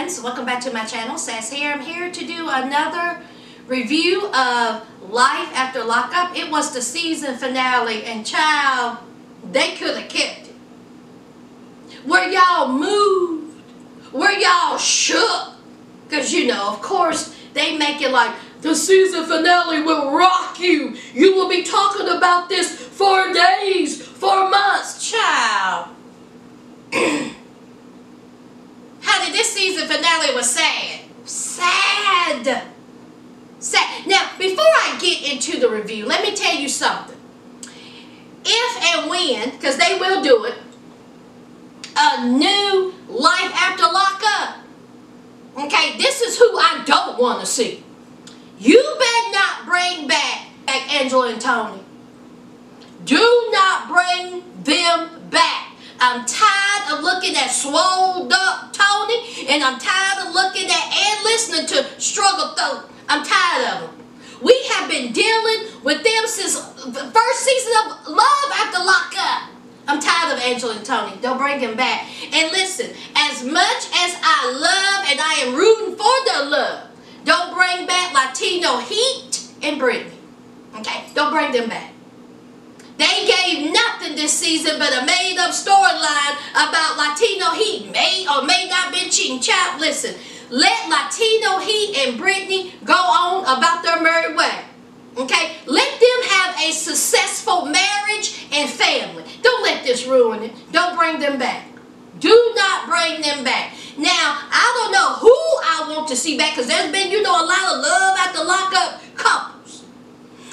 friends, welcome back to my channel. Sas here. I'm here to do another review of Life After Lockup. It was the season finale, and child, they could have kept it. Were y'all moved? Were y'all shook? Because you know, of course, they make it like the season finale will rock you. You will be talking about this for days, for months, child. Honey, this season finale was sad. Sad. Sad. Now, before I get into the review, let me tell you something. If and when, because they will do it, a new Life After Lockup. Okay, this is who I don't want to see. You better not bring back Angela and Tony. Do not bring them back. I'm tired of looking at swole up Tony, and I'm tired of looking at and listening to Struggle Throat. I'm tired of them. We have been dealing with them since the first season of Love After Lockup. I'm tired of Angela and Tony. Don't bring them back. And listen, as much as I love and I am rooting for their love, don't bring back Latino Heat and Brittany. Okay? Don't bring them back. They gave nothing this season but a made-up storyline about Latino Heat. May or may not been cheating. Child, listen. Let Latino Heat and Brittany go on about their merry way. Okay? Let them have a successful marriage and family. Don't let this ruin it. Don't bring them back. Do not bring them back. Now, I don't know who I want to see back, because there's been, you know, a lot of Love After Lockup couples.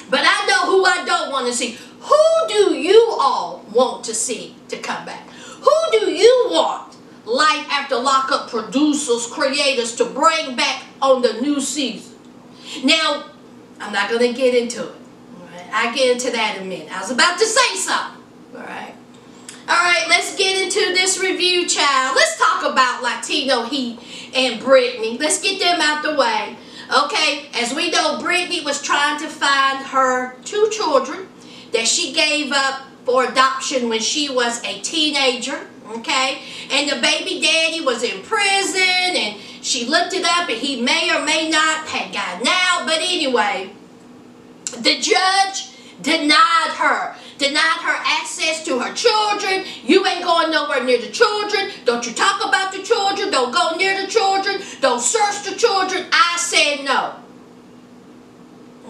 But I know who I don't want to see. Who do you all want to see to come back? Who do you want Life After Lockup producers, creators to bring back on the new season? Now, I'm not going to get into it. Right? I'll get into that in a minute. I was about to say something. Alright, let's get into this review, child. Let's talk about Latino Heat and Brittany. Let's get them out the way. Okay, as we know, Brittany was trying to find her 2 children that she gave up for adoption when she was a teenager, okay? And the baby daddy was in prison, and she looked it up, and he may or may not have gotten out. But anyway, the judge denied her access to her children. You ain't going nowhere near the children. Don't you talk about the children. Don't go near the children. Don't search the children. I said no.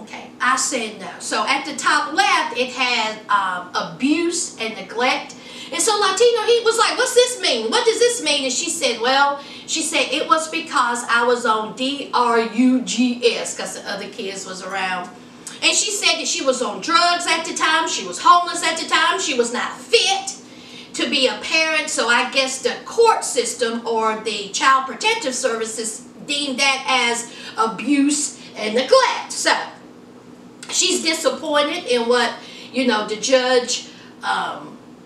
Okay, I said no. So at the top left, it had abuse and neglect. And so Latino Heat was like, what's this mean? What does this mean? And she said, well, it was because I was on drugs, because the other kids was around. And she said that she was on drugs at the time. She was homeless at the time. She was not fit to be a parent. So I guess the court system or the Child Protective Services deemed that as abuse and neglect. So she's disappointed in what, you know, the judge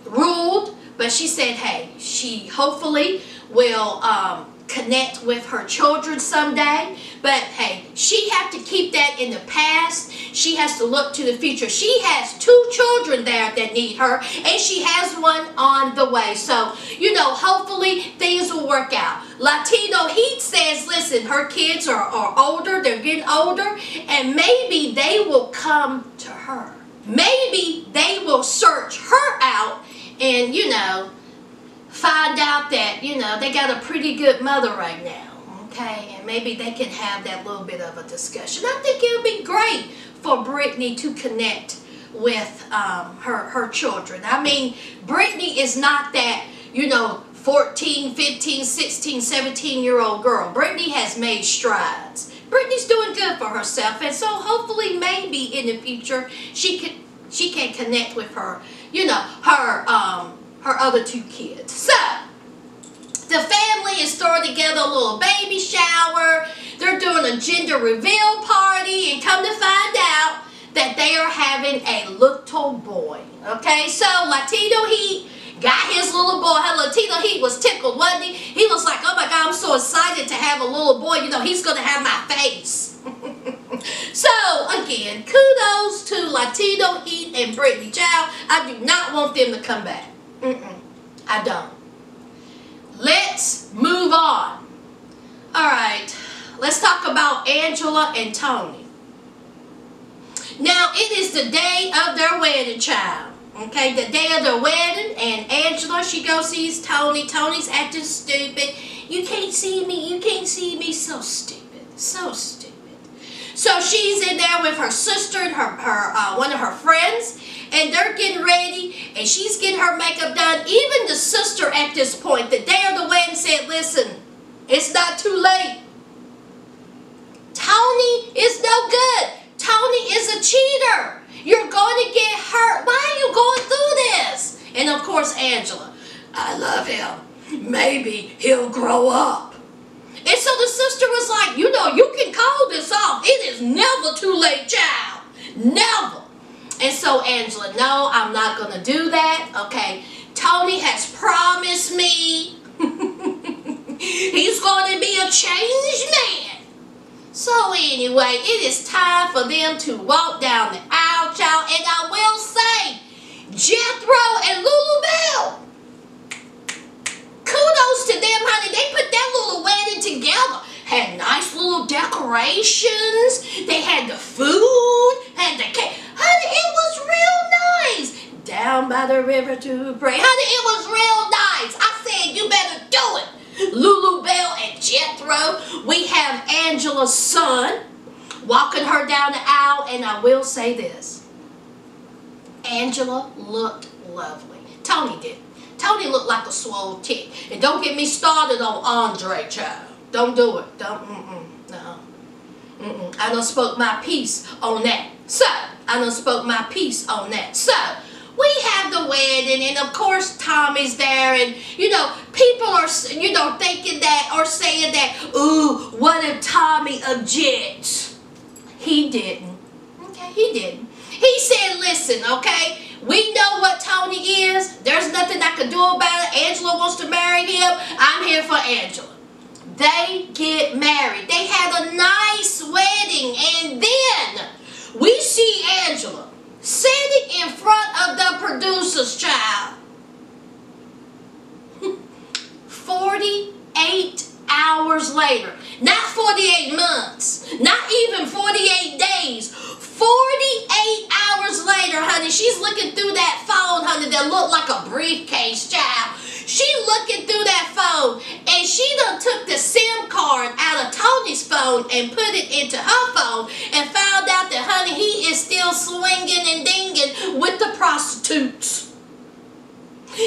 ruled. But she said, hey, she hopefully will connect with her children someday. But hey, she has to keep that in the past. She has to look to the future. She has 2 children there that need her, and she has one on the way. So, you know, hopefully things will work out. Latino Heat says, listen, her kids are older. They're getting older, and maybe they will come to her. Maybe they will search her out and, you know, find out that, you know, they got a pretty good mother right now. Okay, and maybe they can have that little bit of a discussion. I think it would be great for Brittany to connect with her children. I mean, Brittany is not that, you know, 14, 15, 16, 17-year-old girl. Brittany has made strides. Brittany's doing good for herself, and so hopefully maybe in the future she can connect with her, you know, her other 2 kids. So the family is throwing together a little baby shower. They're doing a gender reveal party, and come to find out that they are having a little boy. Okay, so Latino Heat got his little boy. Latino Heat was tickled, wasn't he? He was like, oh my God, I'm so excited to have a little boy. You know, he's going to have my face. So, again, kudos to Latino Heat and Brittany. Child, I do not want them to come back. I don't. Let's move on. Alright, let's talk about Angela and Tony. Now, it is the day of their wedding, child. Okay, the day of their wedding, and Angela, she goes sees Tony. Tony's acting stupid. You can't see me, you can't see me. So stupid, so stupid. So she's in there with her sister and one of her friends, and they're getting ready, and she's getting her makeup done. Even the sister at this point, the day of the wedding, said, listen, it's not too late. Tony is no good. Tony is a cheater. You're going to get hurt. Why are you going through this? And of course, Angela, I love him. Maybe he'll grow up. And so the sister was like, you know, you can call this off. It is never too late, child. Never. And so Angela, no, I'm not going to do that. Okay, Tony has promised me he's going to be a changed man. So anyway, it is time for them to walk down the aisle, child. And I will say, Jethro and Lulu Bell, kudos to them, honey. They put that little wedding together. Had nice little decorations. They had the food, had the cake. Honey, it was real nice. Down by the river to pray. Honey, it was real nice. I said, you better do it. Lulu Bell and Jethro. We have Angela's son walking her down the aisle. And I will say this. Angela looked lovely. Tony did. Tony looked like a swole tick. And don't get me started on Andre, child. Don't do it. Don't, no. I done spoke my piece on that. So, I done spoke my piece on that. So, we have the wedding, and of course Tommy's there, and you know, people are, you know, thinking that or saying that, ooh, what if Tommy objects? He didn't. Okay, he didn't. He said, listen, okay, we know what Tony is. There's nothing I can do about it. Angela wants to marry him. I'm here for Angela. They get married. They had a nice wedding, and then we see Angela sitting in front of the producer's child. 48 hours later. Not 48 months. Not even 48 days. 48 hours later, honey. She's looking through that phone, honey, that looked like a briefcase, child. She looking through that phone, and she done took the SIM card out of Tony's phone and put it into her phone and found out that, honey, he is still swinging and dinging with the prostitutes.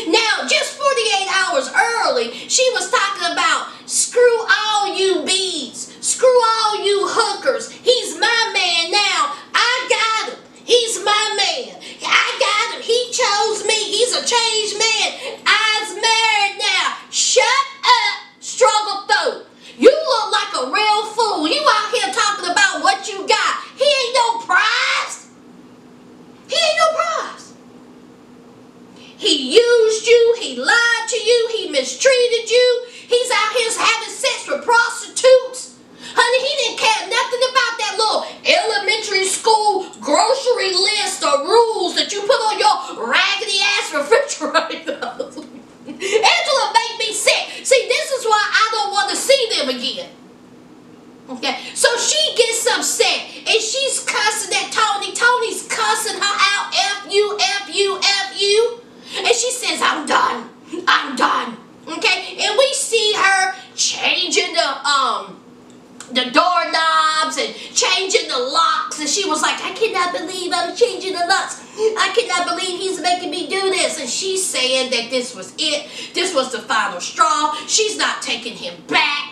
Now, just 48 hours early, she was talking about, screw all you bees, screw all you hookers, he's my man now, I got him, he's my man, I got him, he chose me, he's a changed man, I's married now, shut up, struggle through. You look like a real fool, you out here talking about what you got, he ain't no prize, he ain't no prize. He used you, he lied to you, he mistreated you, he's out here having sex with prostitutes. Honey, he didn't care nothing about that little elementary school grocery list or rules that you put on your raggedy ass refrigerator. Angela made me sick. See, this is why I don't want to see them again. Okay, so she gets upset and she's cussing at Tony. Tony's cussing her out, F you, F you, F you. And she says, I'm done. I'm done. Okay? And we see her changing the doorknobs and changing the locks. And she was like, I cannot believe I'm changing the locks. I cannot believe he's making me do this. And she's saying that this was it. This was the final straw. She's not taking him back.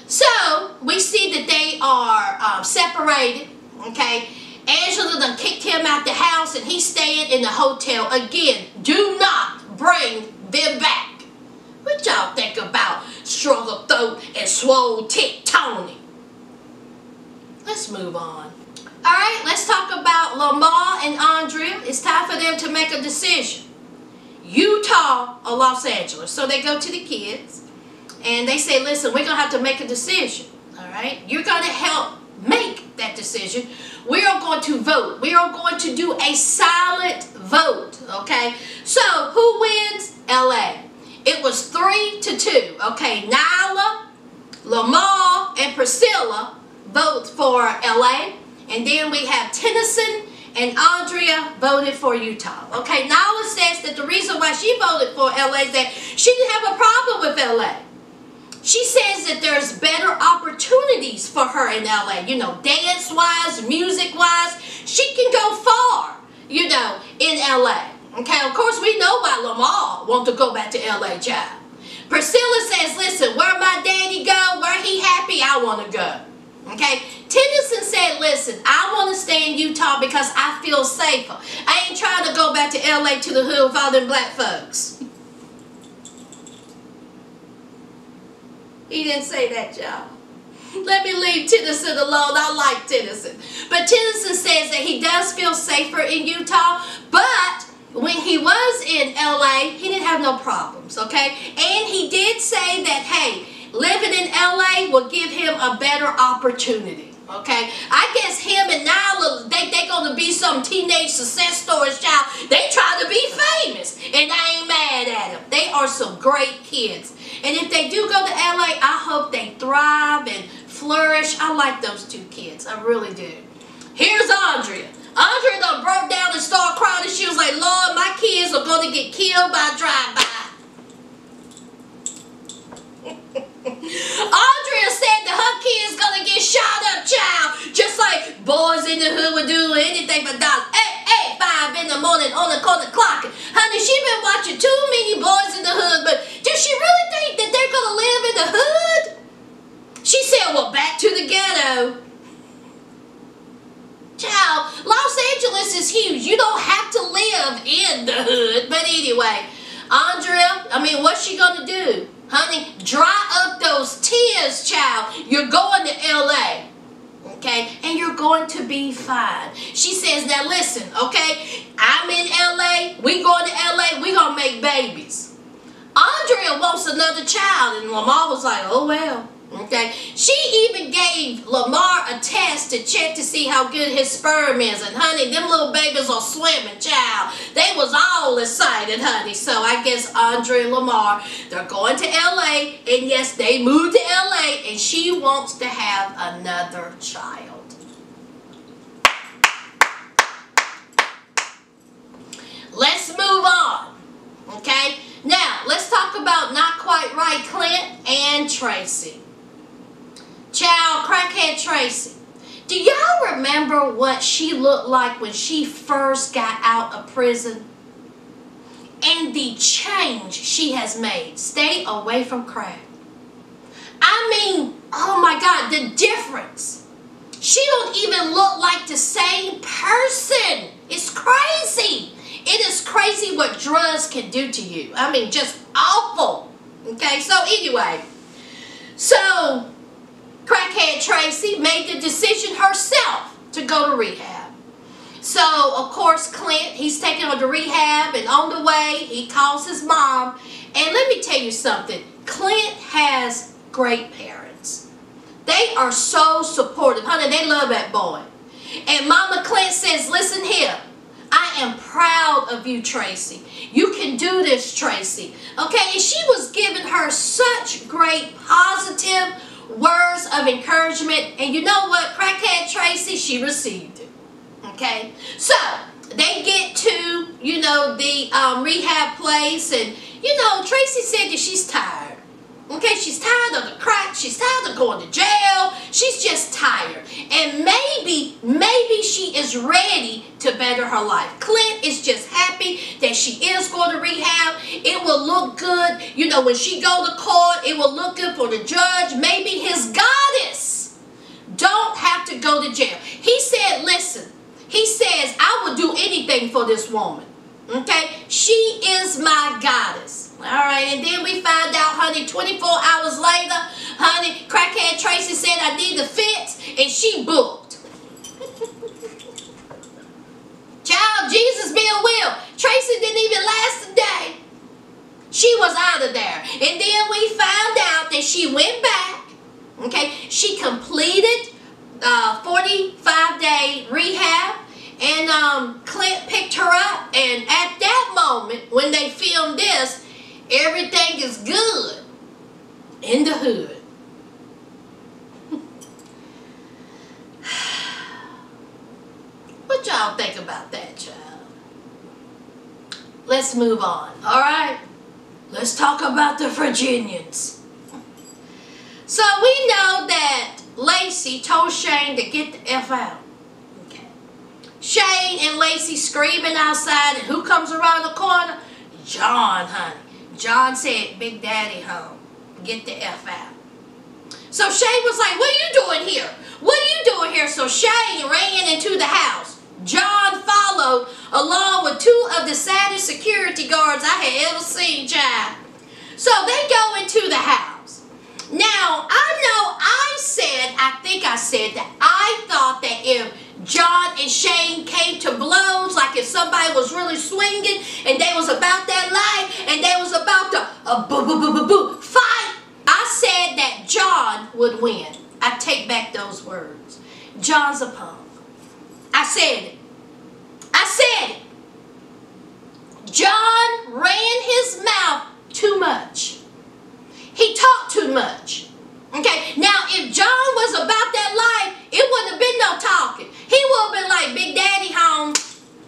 So, we see that they are separated, okay? Angela done kicked him out the house and he's staying in the hotel. Again, do not bring them back. What y'all think about struggle throat and swole tick Tony? Let's move on. Alright, let's talk about Lamar and Andrea. It's time for them to make a decision. Utah or Los Angeles. So they go to the kids. And they say, listen, we're going to have to make a decision, all right? You're going to help make that decision. decision. We are going to vote. We are going to do a silent vote, okay? So, who wins? LA. It was 3-2, okay? Nyla, Lamar, and Priscilla vote for LA. And then we have Tennyson and Andrea voted for Utah. Okay, Nyla says that the reason why she voted for LA is that she didn't have a problem with LA. She says that there's better opportunities for her in LA. You know, dance-wise, music-wise. She can go far, you know, in LA. Okay, of course, we know why Lamar wants to go back to LA, child. Priscilla says, listen, where my daddy go, where he happy, I want to go. Okay, Tennyson said, listen, I want to stay in Utah because I feel safer. I ain't trying to go back to LA to the hood with all them black folks. He didn't say that, y'all. Let me leave Tennyson alone. I like Tennyson. But Tennyson says that he does feel safer in Utah, but when he was in LA, he didn't have no problems, okay? And he did say that, hey, living in LA will give him a better opportunity, okay? I guess him and Nyla, they gonna be some teenage success stories, child. They try to be famous, and I ain't mad at them. They are some great kids. And if they do go to LA, I hope they thrive and flourish. I like those two kids. I really do. Here's Andrea. Andrea done broke down and started crying, and she was like, Lord, my kids are going to get killed by drive-by. Andrea said that her kids going to get shot up, child, just like boys in the hood would do anything for dollars. 5 in the morning on the corner clocking. Honey, she been watching too many boys in the hood, but does she really think that they're going to live in the hood? She said, well, back to the ghetto. Child, Los Angeles is huge. You don't have to live in the hood. But anyway, Andrea, I mean, what's she going to do? Honey, dry up those tears, child. You're going to LA. Okay? And you're going to be fine. She says, now listen, okay? I'm in LA. We going to LA. We going to make babies. Andrea wants another child. And Lamar was like, oh, well. Okay, she even gave Lamar a test to check to see how good his sperm is. And honey, them little babies are swimming, child. They was all excited, honey. So I guess Andre and Lamar, they're going to LA. And yes, they moved to LA. And she wants to have another child. Let's move on. Okay, now let's talk about Not Quite Right Clint and Tracy. Child, crackhead Tracy. Do y'all remember what she looked like when she first got out of prison? And the change she has made. Stay away from crack. I mean, oh my God, the difference. She don't even look like the same person. It's crazy. It is crazy what drugs can do to you. I mean, just awful. Okay, so anyway. So crackhead Tracy made the decision herself to go to rehab. So, of course, Clint, he's taking her to rehab, and on the way, he calls his mom. And let me tell you something. Clint has great parents. They are so supportive. Honey, they love that boy. And Mama Clint says, listen here. I am proud of you, Tracy. You can do this, Tracy. Okay, and she was giving her such great positive words of encouragement, and you know what, crackhead Tracy, she received it. Okay, so they get to, you know, the rehab place, and you know, Tracy said that she's tired. Okay, she's tired of the crack, she's tired of going to jail, she's just tired, and maybe she is ready to better her life. Clint is just happy that she is going to rehab. It will look good, you know, when she go to court, it will look good for the judge. Maybe his goddess don't have to go to jail. He said, listen, he says, I will do anything for this woman. Okay, she is my goddess. All right, and then we find out, honey, 24 hours later, honey, crackhead Tracy said, I need the fix, and she booked. Child, Jesus be a will. Tracy didn't even last a day. She was out of there. And then we found out that she went back. Okay, she completed 45 Clint picked her up, and at that moment, when they filmed this, everything is good in the hood. What y'all think about that, child? Let's move on, all right? Let's talk about the Virginians. So we know that Lacey told Shane to get the F out. Okay. Shane and Lacey screaming outside, and who comes around the corner? John, honey. John said, Big Daddy home. Get the F out. So Shane was like, what are you doing here? What are you doing here? So Shane ran into the house. John followed along with two of the saddest security guards I had ever seen, child. So they go into the house. Now, I think I said that I thought that if John and Shane came to blows, like if somebody was really swinging and they was about that life and they was about to fight, I said that John would win. I take back those words. John's a punk. I said it. I said it. John ran his mouth too much. He talked too much. Okay, now if John was about that life, it wouldn't have been no talking. He would have been like, Big Daddy home.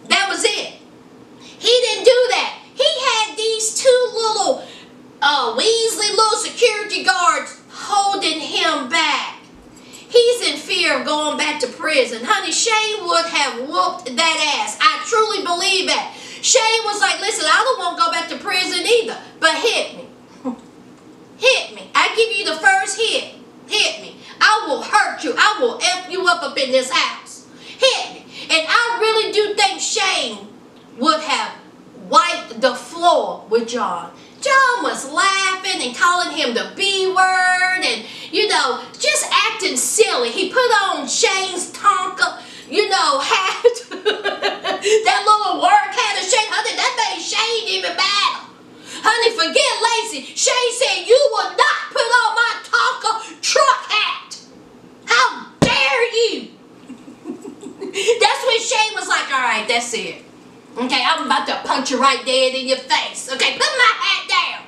That was it. He didn't do that. He had these two little Weasley little security guards holding him back. He's in fear of going back to prison. Honey, Shane would have whooped that ass. I truly believe that. Shane was like, listen, I don't want to go back to prison either, but hit me. Hit me. I give you the first hit. Hit me. I will hurt you. I will F you up in this house. Hit me. And I really do think Shane would have wiped the floor with John. John was laughing and calling him the B word and, you know, just acting silly. He put on Shane's Tonka, you know, hat. That little work hat of Shane. Honey, that made Shane even mad. Honey, forget Lacey. Shane said, you will not put on my Tonka truck hat. How dare you? That's when Shane was like, all right, that's it. Okay, I'm about to punch you right dead in your face. Okay, put my hat down.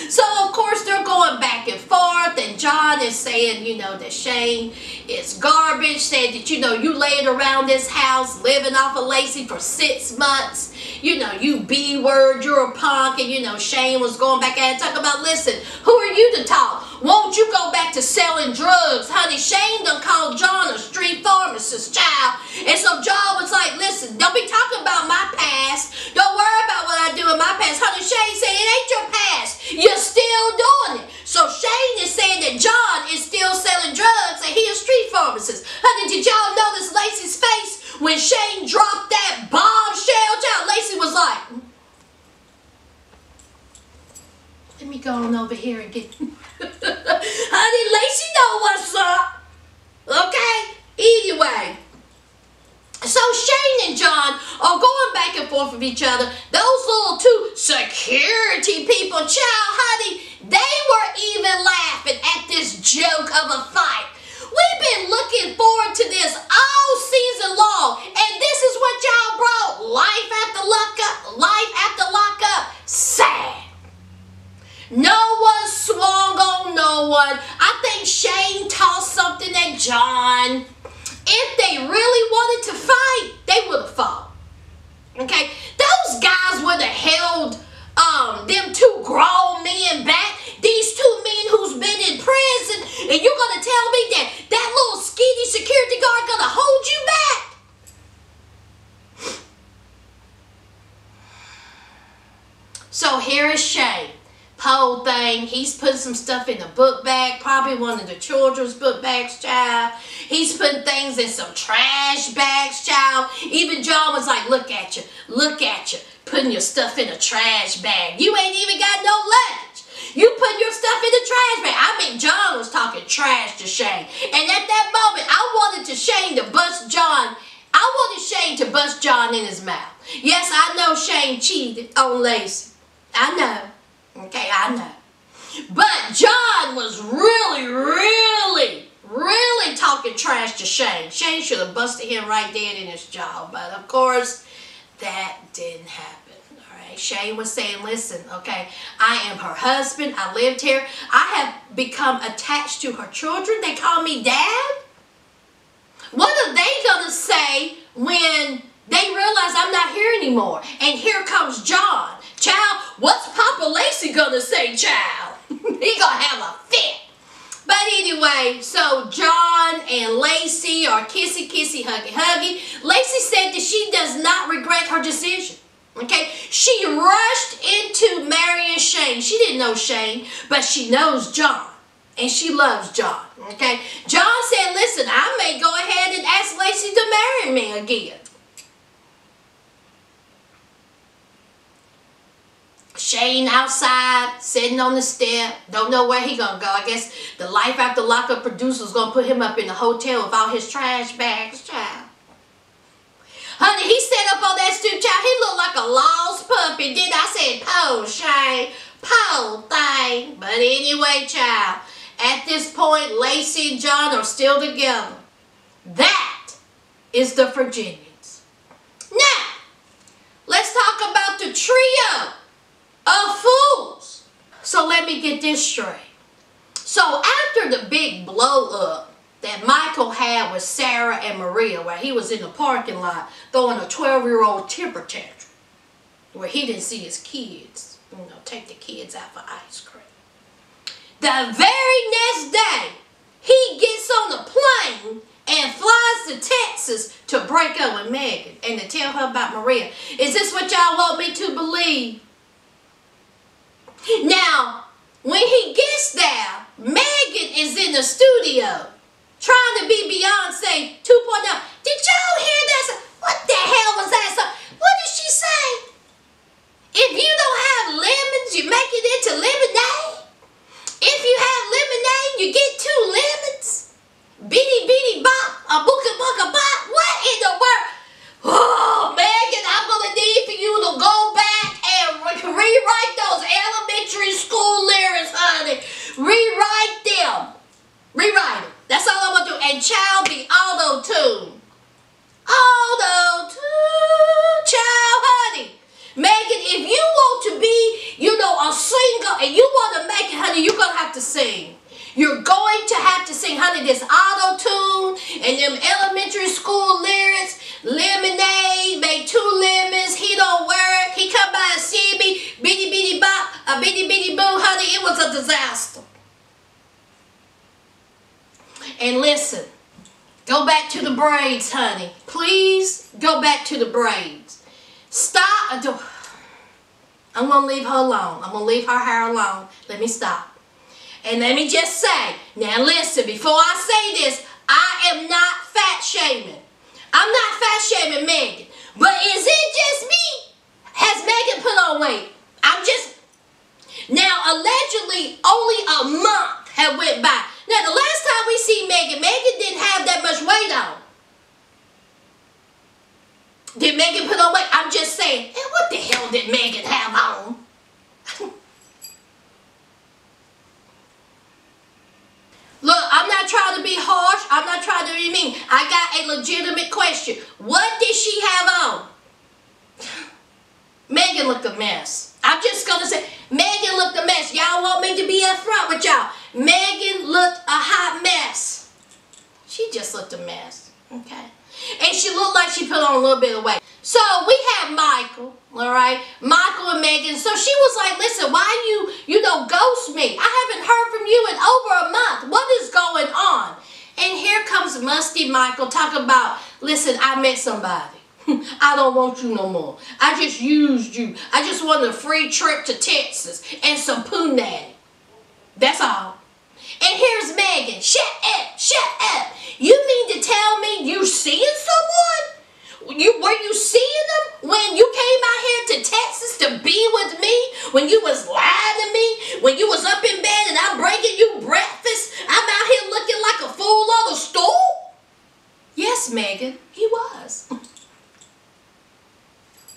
So, of course, they're going back and forth, and John is saying, you know, that Shane is garbage, said that, you know, you laid around this house living off of Lacey for 6 months. You know, you B-word, you're a punk, and, you know, Shane was going back at it, talking about, listen, who are you to talk? Won't you go back to selling drugs? Honey, Shane done called John a street pharmacist, child. And so John was like, listen, don't be talking about my past. Don't worry about what I do in my past. Honey, Shane said, it ain't your past. You're still doing it. So Shane is saying that John is still selling drugs and he a street pharmacist. Honey, did y'all notice Lacey's face when Shane dropped that bombshell? Child, Lacey was like, let me go on over here and get... Honey, Lacey know what's up. Okay? Anyway. So Shane and John are going back and forth with each other. Those little two security people, child, honey, they were even laughing at this joke of a fight. We've been looking forward to this all season long. And this is what y'all brought. Life after lockup. Life after lockup. Sad. No one swung on no one. I think Shane tossed something at John. If they really wanted to fight, they would have fought. Okay? Those guys would have held them two grown men back. These two men who's been in prison. And you're going to tell me that that little skinny security guard going to hold you back? So here is Shane. Whole thing, he's putting some stuff in the book bag, probably one of the children's book bags, child. He's putting things in some trash bags, child. Even John was like, look at you, putting your stuff in a trash bag. You ain't even got no luggage. You putting your stuff in the trash bag. I mean, John was talking trash to Shane. And at that moment, I wanted Shane to bust John in his mouth. Yes, I know Shane cheated on Lacey. I know. Okay, I know. But John was really talking trash to Shane. Shane should have busted him right dead in his jaw. But of course, that didn't happen. Shane was saying, listen, okay, I am her husband. I lived here. I have become attached to her children. They call me dad. What are they going to say when they realize I'm not here anymore? And here comes John. Child, what's Papa Lacey going to say, child? He going to have a fit. But anyway, so John and Lacey are kissy, kissy, huggy, huggy. Lacey said that she does not regret her decision. Okay, she rushed into marrying Shane. She didn't know Shane, but she knows John, and she loves John. Okay, John said, listen, I may go ahead and ask Lacey to marry me again. Shane outside, sitting on the step, don't know where he gonna go. I guess the Life After Lockup producer's gonna put him up in the hotel with all his trash bags, child. Honey, he sat up on that stoop, child. He looked like a lost puppy. Did I said, "Po Shane, po thing." But anyway, child, at this point, Lacey and John are still together. That is the Virginians. Now, let's talk about the trio of fools. So let me get this straight. So after the big blow up that Michael had with Sarah and Maria, where he was in the parking lot throwing a 12-year-old temper tantrum, where he didn't see his kids, take the kids out for ice cream. The very next day, he gets on a plane and flies to Texas to break up with Megan and to tell her about Maria. Is this what y'all want me to believe? Now, when he gets there, Megan is in the studio trying to be Beyonce 2.0. Did y'all hear that? What the hell was that? What did she say? If you don't have lemons, you make it into lemonade. If you have lemonade, you get 2 lemons. Bitty bitty bop, a booka booka bop. What in the world? Oh, Megan, I'm going to need for you to go back and rewrite those elementary school lyrics, honey. Rewrite them. Rewrite them. That's all I'm going to do. And child, be auto-tune. Auto-tune, child, honey. Megan, if you want to be, a singer and you want to make it, honey, you're going to have to sing. You're going to have to sing, honey, this auto-tune and them elementary school lyrics. Lemonade, make 2 lemons, he don't work, he come by and see me, bitty bitty bop, a bitty bitty boo, honey, it was a disaster. And listen, go back to the braids, honey. Please go back to the braids. Stop. I'm going to leave her alone. I'm going to leave her hair alone. Let me stop. And let me just say, now listen, before I say this, I am not fat shaming. I'm not fat shaming Megan. But is it just me? Has Megan put on weight? Now, allegedly, only a month had went by. Now, the last time we see Megan, Megan didn't have that much weight on. Did Megan put on weight? I'm just saying, and what the hell did Megan have on? Look, I'm not trying to be harsh. I'm not trying to be mean. I got a legitimate question. What did she have on? Megan looked a mess. I'm just going to say, Megan looked a mess. Y'all want me to be up front with y'all. Megan looked a hot mess. She just looked a mess. Okay. And she looked like she put on a little bit of weight. So we had Michael, all right? Michael and Megan. So she was like, listen, why you ghost me? I haven't heard from you in over a month. What is going on? And here comes Musty Michael talking about, listen, I met somebody. I don't want you no more. I just used you. I just wanted a free trip to Texas and some poo nanny. That's all. And here's Megan. Shut up. Shut up. You mean to tell me you seeing someone? Were you seeing them when you came out here to Texas to be with me? When you was lying to me? When you was up in bed and I'm bringing you breakfast? I'm out here looking like a fool on a stool? Yes, Megan, he was.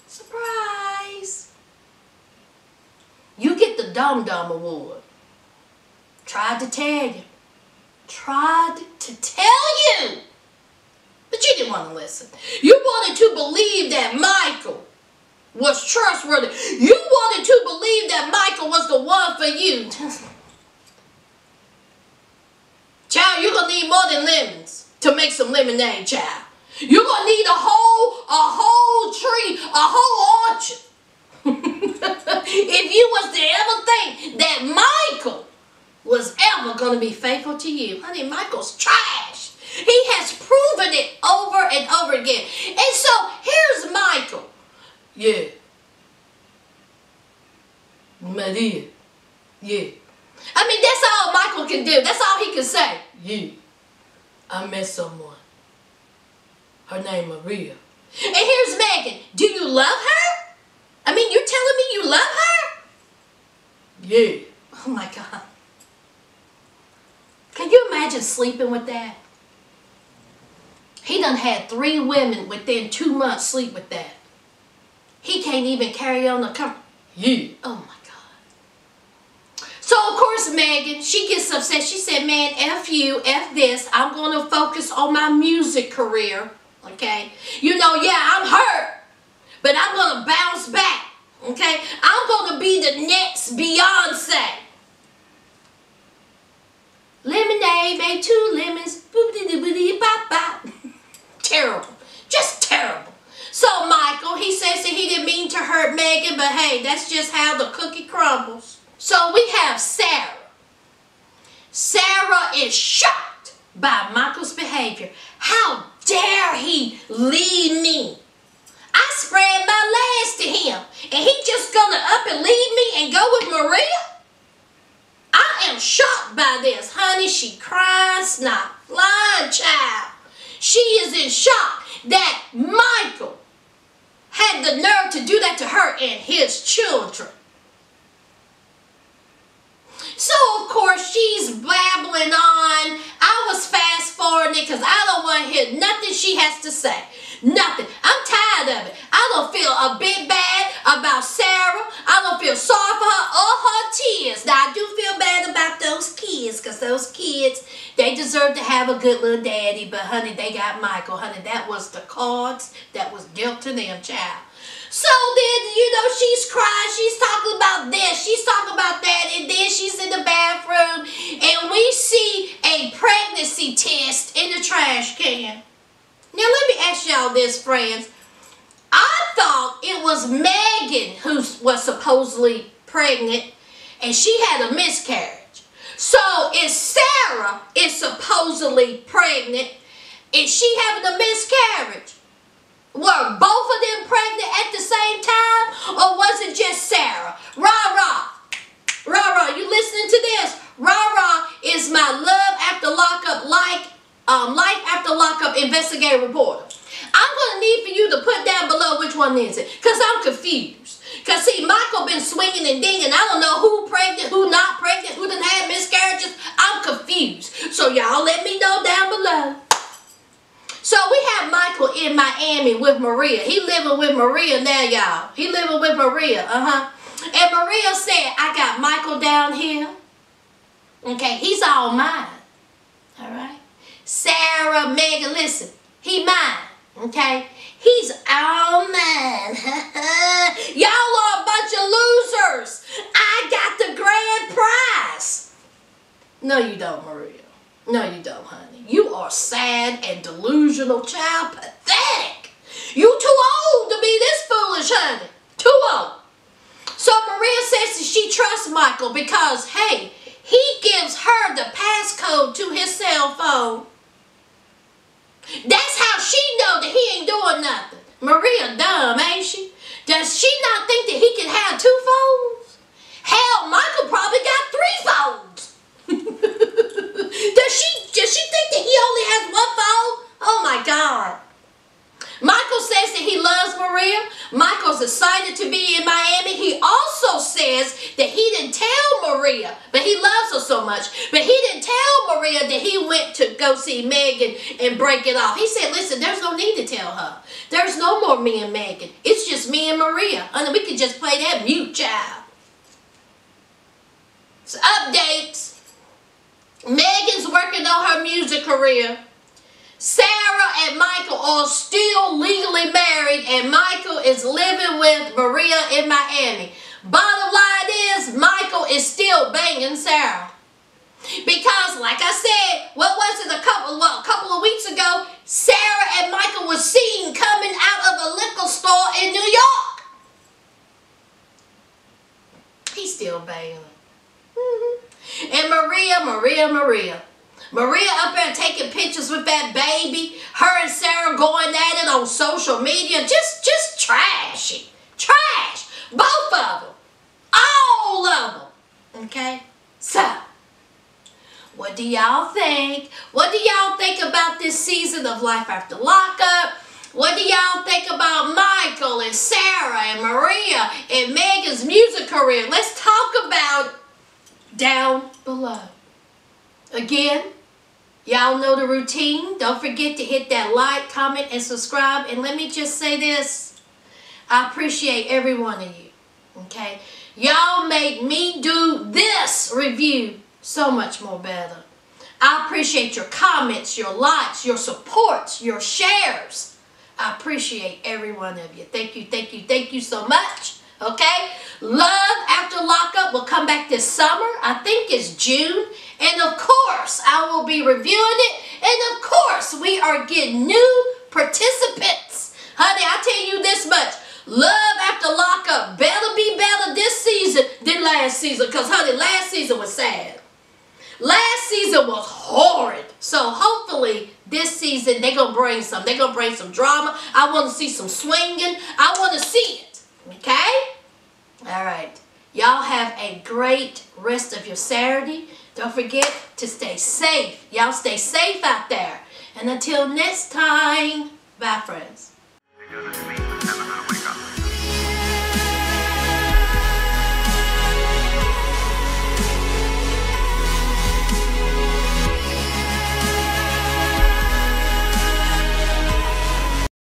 Surprise. You get the Dum Dum Award. Tried to tell you. Tried to tell you. didn't want to listen. You wanted to believe that Michael was trustworthy. You wanted to believe that Michael was the one for you. Child, you're going to need more than lemons to make some lemonade, child. You're going to need a whole tree, a whole orchard. If you was to ever think that Michael was ever going to be faithful to you. Honey, Michael's trash. He has proven it over and over again. And so, here's Michael. Yeah. Maria. Yeah. I mean, that's all Michael can do. That's all he can say. Yeah. I met someone. Her name Maria. And here's Megan. Do you love her? I mean, you're telling me you love her? Yeah. Oh my God. Can you imagine sleeping with that? He done had 3 women within 2 months sleep with that. He can't even carry on the conversation. Yeah. Oh my God. So of course Megan, she gets upset. She said, man, F you, F this. I'm going to focus on my music career. Okay. You know, yeah, I'm hurt. But I'm going to bounce back. Okay. I'm going to be the next Beyonce. Lemonade made 2 lemons. Boop-de-de-boop-de-bop-bop. Terrible. Just terrible. So Michael, he says that he didn't mean to hurt Megan, but hey, that's just how the cookie crumbles. So we have Sarah. Sarah is shocked by Michael's behavior. How dare he leave me? I spread my legs to him, and he just gonna up and leave me and go with Maria? I am shocked by this, honey. She crying, snot flying, child. She is in shock that Michael had the nerve to do that to her and his children. So, of course, she's babbling on. I was fast forwarding it because I don't want to hear nothing she has to say. Nothing. I'm tired of it. I don't feel a bit bad about Sarah. I don't feel sorry for her or her tears. Now, I do feel bad about those kids because those kids, they deserve to have a good little daddy. But, honey, they got Michael. Honey, that was the cards that was dealt to them, child. So then, you know, she's crying. She's talking about this. She's talking about that. And then she's in the bathroom. And we see a pregnancy test in the trash can. Now, let me ask y'all this, friends. I thought it was Megan who was supposedly pregnant. And she had a miscarriage. So, if Sarah is supposedly pregnant, is she having a miscarriage? Were both of them pregnant at the same time? Or was it just Sarah? Rah-rah. Rah-rah. You listening to this? Rah-rah is my love after lockup, life after lockup investigative reporter. I'm going to need for you to put down below which one is it. Because I'm confused. Because, see, Michael been swinging and dinging. I don't know who pregnant, who not pregnant, who done had miscarriages. I'm confused. So, y'all let me know down below. So we have Michael in Miami with Maria. He living with Maria now, y'all. He living with Maria, And Maria said, I got Michael down here. Okay, he's all mine. All right. Sarah, Megan, listen. He mine. Okay. He's all mine. Y'all are a bunch of losers. I got the grand prize. No, you don't, Maria. No, you don't, honey. You are sad and delusional, child. Pathetic. You too old to be this foolish, honey. Too old. So Maria says that she trusts Michael because, hey, he gives her the passcode to his cell phone. That's how she know that he ain't doing nothing. Maria dumb, ain't she? Does she not think that he can have 2 phones? Hell, Michael probably got 3 phones. Does she think that he only has 1 phone? Oh my God. Michael says that he loves Maria. Michael's excited to be in Miami. He also says that he didn't tell Maria, but he loves her so much, but he didn't tell Maria that he went to go see Megan and break it off. He said, listen, there's no need to tell her. There's no more me and Megan. It's just me and Maria. And we can just play that mute, child. So updates. Megan's working on her music career. Sarah and Michael are still legally married, and Michael is living with Maria in Miami. Bottom line is, Michael is still banging Sarah. Because, like I said, what was it, a couple of weeks ago, Sarah and Michael were seen coming out of a liquor store in New York. He's still banging her. And Maria up there taking pictures with that baby. Her and Sarah going at it on social media. Just trashy. Trash. Both of them. All of them. Okay? So, what do y'all think? What do y'all think about this season of Life After Lockup? What do y'all think about Michael and Sarah and Maria and Megan's music career? Let's talk about down below. Again, y'all know the routine. Don't forget to hit that like, comment, and subscribe. And let me just say this. I appreciate every one of you. Okay? Y'all make me do this review so much more better. I appreciate your comments, your likes, your supports, your shares. I appreciate every one of you. Thank you so much. Okay? Love After Lockup will come back this summer. I think it's June. And of course, I will be reviewing it. And of course, we are getting new participants. Honey, I tell you this much. Love After Lockup better be better this season than last season. Because, honey, last season was sad. Last season was horrid. So hopefully this season they're going to bring some. They're going to bring some drama. I want to see some swinging. I want to see it. Okay? All right. Y'all have a great rest of your Saturday. Don't forget to stay safe. Y'all stay safe out there. And until next time, bye friends.